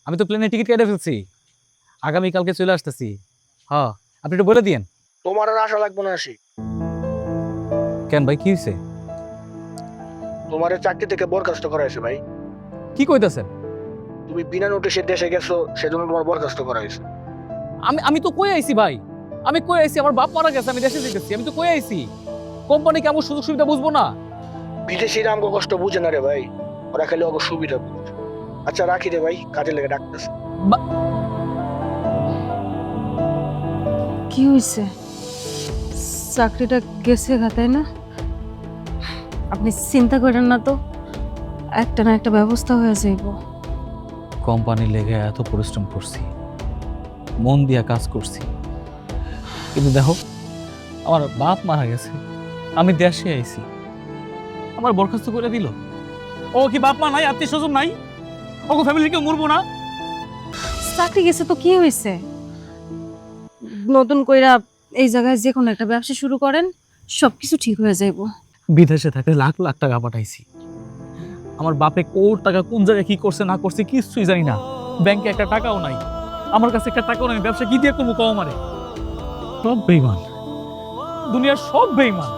আমি তো প্লেনের টিকিট কেটে ফেলছি, আগামীকালকে চলে আসতেছি। হ্যাঁ, আপনি একটু বলে দিয়েন। তোমার আর আশা লাগবে না আসি। কেন ভাই, কি হয়েছে? তোমার চাকরি থেকে বরখাস্ত করা হয়েছে ভাই। কি কইতাছেন? তুমি বিনা নোটিশে দেশে গেছো, সেজন্য তোমার বরখাস্ত করা হয়েছে। আমি আমি তো কই আইছি ভাই, আমি কই আইছি আমার বাপ মারা গেছে, আমি দেশে যেতেছি, আমি তো কই আইছি। কোম্পানি কি আমার সুযোগ সুবিধা বুঝবো না? বিদেশিরা আমগো কষ্ট বুঝে না রে ভাই, ওরা খালি অগো সুবিধা বুঝে। আচ্ছা রাখি রে ভাই, কাজে লেগে ডাকতেছে। কি হয়েছে? চাকরিটা গেছে গা, তাই না? আপনি চিন্তা করেন না তো, একটা না একটা ব্যবস্থা হয়ে যাইব। কোম্পানির লেগে এত পরিশ্রম করছি, মন দিয়া কাজ করছি, কিন্তু দেখো আমার বাপ মারা গেছে, আমি দেশে আইছি, আমার বরখাস্ত করে দিল। ও কি বাপ মা নাই, আত্মীয় স্বজন নাই? ওকে ফ্যামিলি কেউ মরবো না? চাকরি গেছে তো কি হয়েছে? নতুন কইরা এই জায়গায় যে কোনো একটা ব্যবসা শুরু করেন, সবকিছু ঠিক হয়ে যাইব। বিদেশে থাকে লাখ লাখ টাকা পাঠাইছি, আমার বাপে কোট টাকা কোন জায়গায় কি করছে না করছে কিছুই জানি না। ব্যাংকে একটা টাকাও নাই, আমার কাছে একটা টাকাও নাই, ব্যবসা কি দিয়ে করবো কও আমারে? সব বেইমান, দুনিয়ার সব বেইমান।